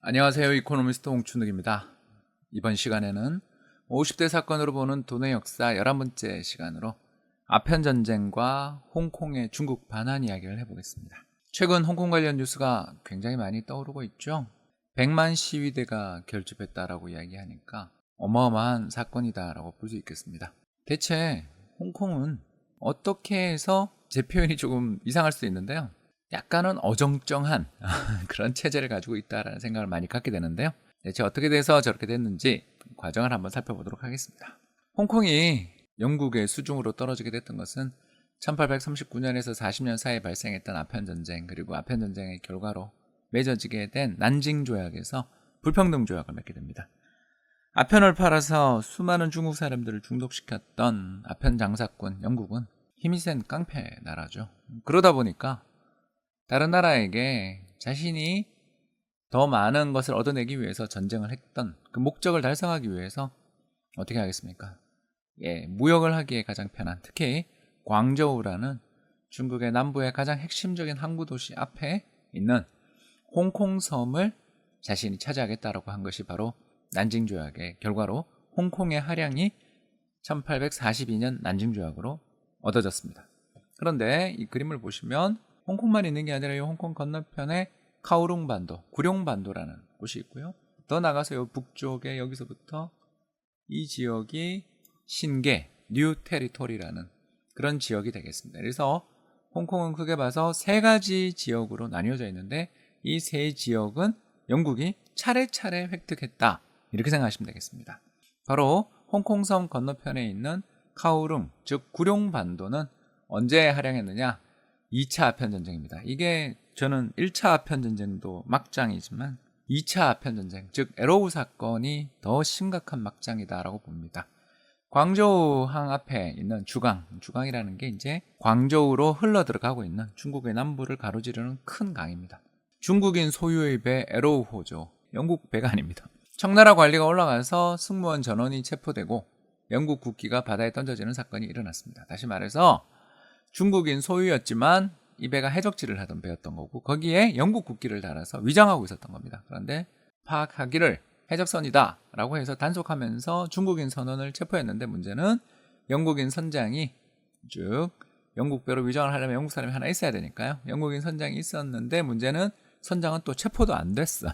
안녕하세요. 이코노미스트 홍춘욱입니다. 이번 시간에는 50대 사건으로 보는 돈의 역사 11번째 시간으로 아편전쟁과 홍콩의 중국 반환 이야기를 해보겠습니다. 최근 홍콩 관련 뉴스가 굉장히 많이 떠오르고 있죠. 100만 시위대가 결집했다라고 이야기하니까 어마어마한 사건이다라고 볼 수 있겠습니다. 대체 홍콩은 어떻게 해서, 제 표현이 조금 이상할 수도 있는데요, 약간은 어정쩡한 그런 체제를 가지고 있다라는 생각을 많이 갖게 되는데요. 대체 어떻게 돼서 저렇게 됐는지 과정을 한번 살펴보도록 하겠습니다. 홍콩이 영국의 수중으로 떨어지게 됐던 것은 1839년에서 40년 사이에 발생했던 아편전쟁, 그리고 아편전쟁의 결과로 맺어지게 된 난징 조약에서 불평등 조약을 맺게 됩니다. 아편을 팔아서 수많은 중국 사람들을 중독시켰던 아편 장사꾼 영국은 힘이 센 깡패 나라죠. 그러다 보니까 다른 나라에게 자신이 더 많은 것을 얻어내기 위해서 전쟁을 했던 그 목적을 달성하기 위해서 어떻게 하겠습니까? 무역을 하기에 가장 편한, 특히 광저우라는 중국의 남부의 가장 핵심적인 항구 도시 앞에 있는 홍콩섬을 자신이 차지하겠다라고 한 것이 바로 난징 조약의 결과로 홍콩의 하량이 1842년 난징 조약으로 얻어졌습니다. 그런데 이 그림을 보시면 홍콩만 있는 게 아니라 이 홍콩 건너편에 카오룽 반도, 구룡 반도라는 곳이 있고요. 더 나가서 이 북쪽에 여기서부터 이 지역이 신계, 뉴 테리토리라는 그런 지역이 되겠습니다. 그래서 홍콩은 크게 봐서 세 가지 지역으로 나뉘어져 있는데 이 세 지역은 영국이 차례차례 획득했다, 이렇게 생각하시면 되겠습니다. 바로 홍콩섬 건너편에 있는 카오룽, 즉 구룡 반도는 언제 할양했느냐? 2차 아편전쟁입니다. 이게 저는 1차 아편전쟁도 막장이지만 2차 아편전쟁, 즉 에로우 사건이 더 심각한 막장이다라고 봅니다. 광저우항 앞에 있는 주강이라는 게 이제 광저우로 흘러 들어가고 있는 중국의 남부를 가로지르는 큰 강입니다. 중국인 소유의 배 에로우호죠. 영국 배가 아닙니다. 청나라 관리가 올라가서 승무원 전원이 체포되고 영국 국기가 바다에 던져지는 사건이 일어났습니다. 다시 말해서 중국인 소유였지만 이 배가 해적질을 하던 배였던 거고, 거기에 영국 국기를 달아서 위장하고 있었던 겁니다. 그런데 파악하기를 해적선이다 라고 해서 단속하면서 중국인 선원을 체포했는데, 문제는 영국인 선장이, 즉 영국 배로 위장을 하려면 영국 사람이 하나 있어야 되니까요, 영국인 선장이 있었는데 문제는 선장은 또 체포도 안 됐어요.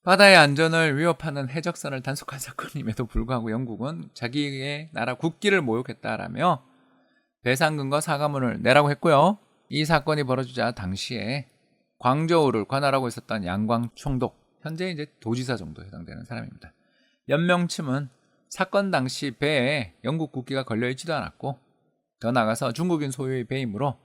바다의 안전을 위협하는 해적선을 단속한 사건임에도 불구하고 영국은 자기의 나라 국기를 모욕했다라며 배상금과 사과문을 내라고 했고요. 이 사건이 벌어지자 당시에 광저우를 관할하고 있었던 양광 총독, 현재 이제 도지사 정도 해당되는 사람입니다. 연명침은 사건 당시 배에 영국 국기가 걸려있지도 않았고, 더 나아가서 중국인 소유의 배이므로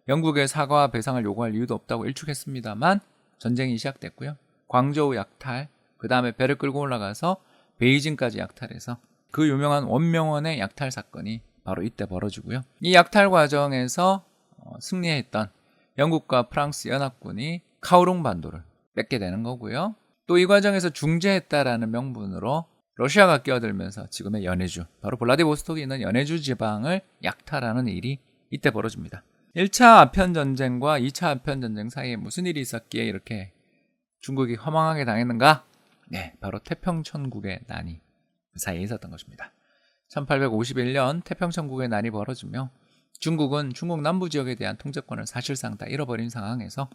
영국의 사과와 배상을 요구할 이유도 없다고 일축했습니다만 전쟁이 시작됐고요. 광저우 약탈, 그 다음에 배를 끌고 올라가서 베이징까지 약탈해서 그 유명한 원명원의 약탈 사건이 바로 이때 벌어지고요. 이 약탈 과정에서 승리했던 영국과 프랑스 연합군이 카오룽 반도를 뺏게 되는 거고요. 또 이 과정에서 중재했다라는 명분으로 러시아가 끼어들면서 지금의 연해주, 바로 블라디보스톡에 있는 연해주 지방을 약탈하는 일이 이때 벌어집니다. 1차 아편전쟁과 2차 아편전쟁 사이에 무슨 일이 있었기에 이렇게 중국이 허망하게 당했는가? 바로 태평천국의 난이 그 사이에 있었던 것입니다. 1851년 태평천국의 난이 벌어지며 중국은 중국 남부 지역에 대한 통제권을 사실상 다 잃어버린 상황에서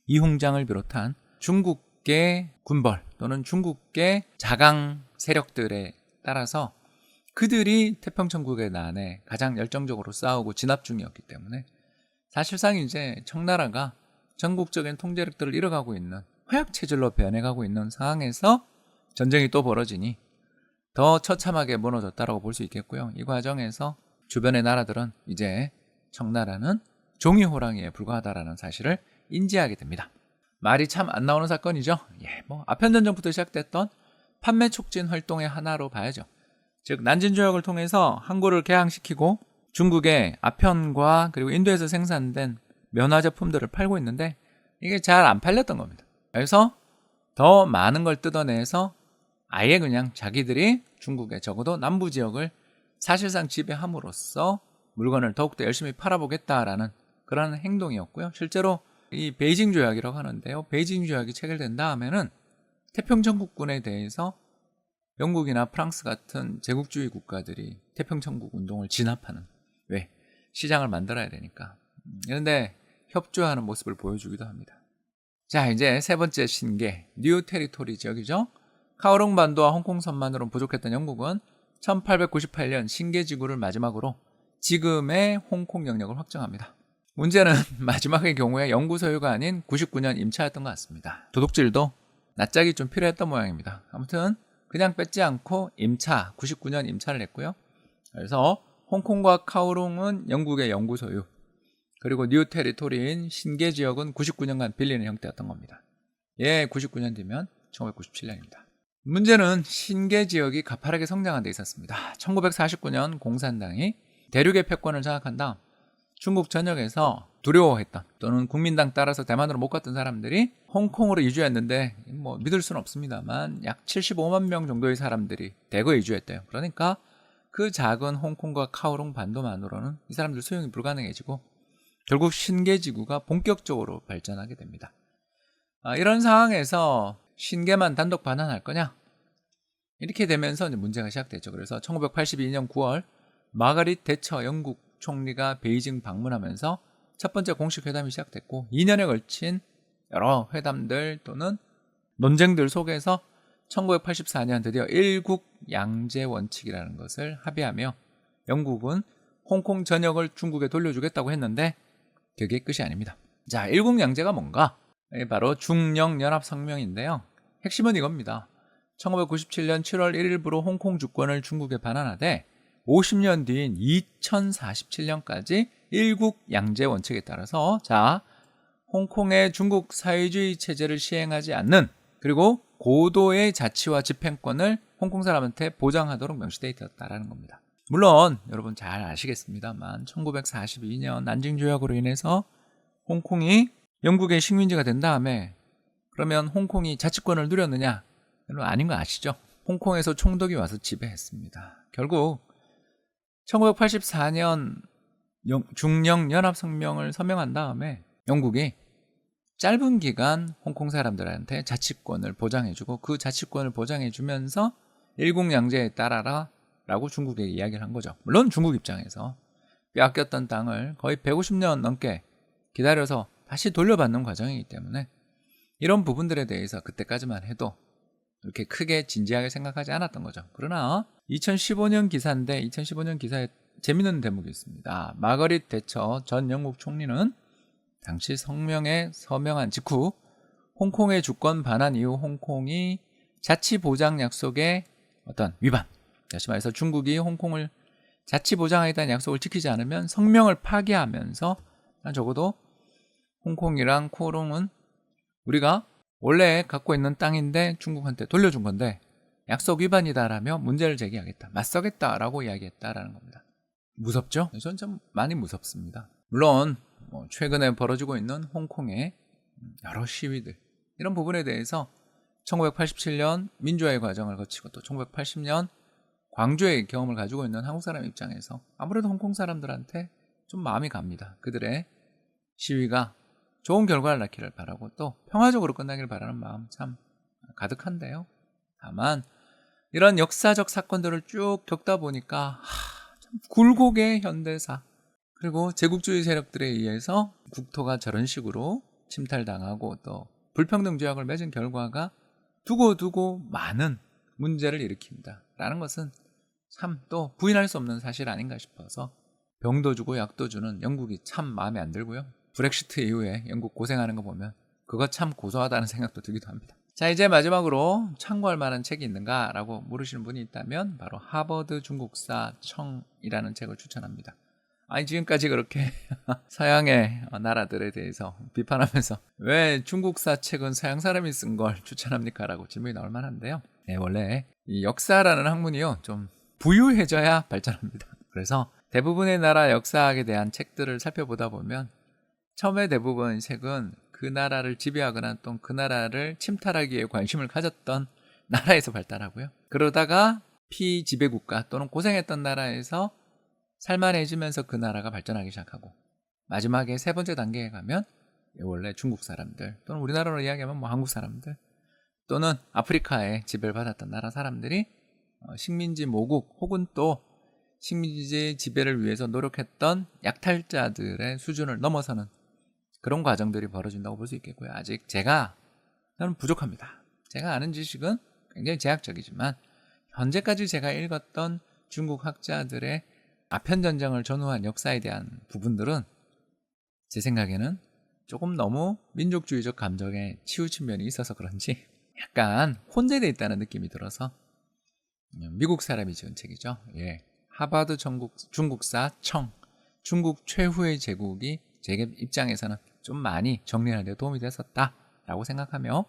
이훈장을 비롯한 중국계 군벌 또는 중국계 자강 세력들에 따라서 그들이 태평천국의 난에 가장 열정적으로 싸우고 진압 중이었기 때문에 사실상 이제 청나라가 전국적인 통제력들을 잃어가고 있는 허약체질로 변해가고 있는 상황에서 전쟁이 또 벌어지니 더 처참하게 무너졌다고 볼 수 있겠고요. 이 과정에서 주변의 나라들은 이제 청나라는 종이 호랑이에 불과하다라는 사실을 인지하게 됩니다. 말이 참 안 나오는 사건이죠. 아편전쟁부터 시작됐던 판매 촉진 활동의 하나로 봐야죠. 즉 난징 조약을 통해서 항구를 개항시키고 중국의 아편과 그리고 인도에서 생산된 면화 제품들을 팔고 있는데 이게 잘 안 팔렸던 겁니다. 그래서 더 많은 걸 뜯어내서 아예 그냥 자기들이 중국의 적어도 남부 지역을 사실상 지배함으로써 물건을 더욱더 열심히 팔아보겠다라는 그런 행동이었고요. 실제로 이 베이징 조약이라고 하는데요. 베이징 조약이 체결된 다음에는 태평천국군에 대해서 영국이나 프랑스 같은 제국주의 국가들이 태평천국 운동을 진압하는, 왜? 시장을 만들어야 되니까. 그런데 협조하는 모습을 보여주기도 합니다. 자, 이제 세 번째 신계, 뉴 테리토리 지역이죠. 카오롱 반도와 홍콩 선만으로는 부족했던 영국은 1898년 신계 지구를 마지막으로 지금의 홍콩 영역을 확정합니다. 문제는 마지막의 경우에 영구 소유가 아닌 99년 임차였던 것 같습니다. 도둑질도 낯짝이 좀 필요했던 모양입니다. 아무튼 그냥 뺏지 않고 임차, 99년 임차를 했고요. 그래서 홍콩과 카오롱은 영국의 영구 소유, 그리고 뉴 테리토리인 신계 지역은 99년간 빌리는 형태였던 겁니다. 예, 99년 뒤면 1997년입니다. 문제는 신계 지역이 가파르게 성장한 데 있었습니다. 1949년 공산당이 대륙의 패권을 장악한 다음 중국 전역에서 두려워했던, 또는 국민당 따라서 대만으로 못 갔던 사람들이 홍콩으로 이주했는데, 뭐 믿을 수는 없습니다만 약 75만 명 정도의 사람들이 대거에 이주했대요. 그러니까 그 작은 홍콩과 카오롱 반도만으로는 이 사람들 수용이 불가능해지고 결국 신계지구가 본격적으로 발전하게 됩니다. 이런 상황에서 신계만 단독 반환할 거냐? 이렇게 되면서 이제 문제가 시작됐죠. 그래서 1982년 9월 마가릿 대처 영국 총리가 베이징 방문하면서 첫 번째 공식 회담이 시작됐고, 2년에 걸친 여러 회담들 또는 논쟁들 속에서 1984년 드디어 일국 양제 원칙이라는 것을 합의하며 영국은 홍콩 전역을 중국에 돌려주겠다고 했는데 그게 끝이 아닙니다. 자, 일국 양제가 뭔가? 바로 중영연합성명인데요. 핵심은 이겁니다. 1997년 7월 1일부로 홍콩 주권을 중국에 반환하되 50년 뒤인 2047년까지 일국 양제 원칙에 따라서, 자, 홍콩의 중국 사회주의 체제를 시행하지 않는, 그리고 고도의 자치와 집행권을 홍콩 사람한테 보장하도록 명시되어 있다는 겁니다. 물론 여러분 잘 아시겠습니다만 1942년 난징 조약으로 인해서 홍콩이 영국의 식민지가 된 다음에, 그러면 홍콩이 자치권을 누렸느냐? 여러분 아닌 거 아시죠? 홍콩에서 총독이 와서 지배했습니다. 결국 1984년 중영연합성명을 서명한 다음에 영국이 짧은 기간 홍콩 사람들한테 자치권을 보장해주고, 그 자치권을 보장해주면서 일국양제에 따라라 라고 중국에게 이야기를 한 거죠. 물론 중국 입장에서 빼앗겼던 땅을 거의 150년 넘게 기다려서 다시 돌려받는 과정이기 때문에 이런 부분들에 대해서 그때까지만 해도 이렇게 크게 진지하게 생각하지 않았던 거죠. 그러나 2015년 기사인데, 2015년 기사에 재미있는 대목이 있습니다. 마거릿 대처 전 영국 총리는 당시 성명에 서명한 직후 홍콩의 주권 반환 이후 홍콩이 자치 보장 약속의 어떤 위반, 다시 말해서 중국이 홍콩을 자치 보장하겠다는 약속을 지키지 않으면 성명을 파기하면서 적어도 홍콩이랑 코오롱은 우리가 원래 갖고 있는 땅인데 중국한테 돌려준 건데 약속 위반이다라며 문제를 제기하겠다, 맞서겠다라고 이야기했다라는 겁니다. 무섭죠? 저는 좀 많이 무섭습니다. 물론 최근에 벌어지고 있는 홍콩의 여러 시위들, 이런 부분에 대해서 1987년 민주화의 과정을 거치고 또 1980년 광주의 경험을 가지고 있는 한국 사람 입장에서 아무래도 홍콩 사람들한테 좀 마음이 갑니다. 그들의 시위가 좋은 결과를 낳기를 바라고 또 평화적으로 끝나기를 바라는 마음 참 가득한데요. 다만 이런 역사적 사건들을 쭉 겪다 보니까 참 굴곡의 현대사, 그리고 제국주의 세력들에 의해서 국토가 저런 식으로 침탈당하고 또 불평등 조약을 맺은 결과가 두고두고 많은 문제를 일으킨다라는 것은 참 또 부인할 수 없는 사실 아닌가 싶어서 병도 주고 약도 주는 영국이 참 마음에 안 들고요. 브렉시트 이후에 영국 고생하는 거 보면 그거 참 고소하다는 생각도 들기도 합니다. 자, 이제 마지막으로 참고할 만한 책이 있는가라고 물으시는 분이 있다면 바로 하버드 중국사 청이라는 책을 추천합니다. 아니, 지금까지 그렇게 서양의 나라들에 대해서 비판하면서 왜 중국사 책은 서양 사람이 쓴 걸 추천합니까? 라고 질문이 나올 만한데요. 네, 원래 이 역사라는 학문이요, 좀 부유해져야 발전합니다. 그래서 대부분의 나라 역사학에 대한 책들을 살펴보다 보면 처음에 대부분 책은 그 나라를 지배하거나 또 그 나라를 침탈하기 위해 관심을 가졌던 나라에서 발달하고요. 그러다가 피지배국가 또는 고생했던 나라에서 살만해지면서 그 나라가 발전하기 시작하고, 마지막에 세 번째 단계에 가면 원래 중국 사람들 또는 우리나라로 이야기하면 한국 사람들 또는 아프리카에 지배를 받았던 나라 사람들이 식민지 모국 혹은 또 식민지 지배를 위해서 노력했던 약탈자들의 수준을 넘어서는 그런 과정들이 벌어진다고 볼 수 있겠고요. 아직 저는 부족합니다. 제가 아는 지식은 굉장히 제약적이지만 현재까지 제가 읽었던 중국 학자들의 아편전쟁을 전후한 역사에 대한 부분들은 제 생각에는 조금 너무 민족주의적 감정에 치우친 면이 있어서 그런지 약간 혼재되어 있다는 느낌이 들어서, 미국 사람이 지은 책이죠. 예. 하버드 중국사 청, 중국 최후의 제국이 제 입장에서는 좀 많이 정리하는 데 도움이 됐었다라고 생각하며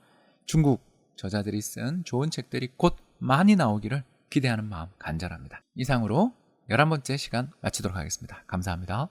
중국 저자들이 쓴 좋은 책들이 곧 많이 나오기를 기대하는 마음 간절합니다. 이상으로 11번째 시간 마치도록 하겠습니다. 감사합니다.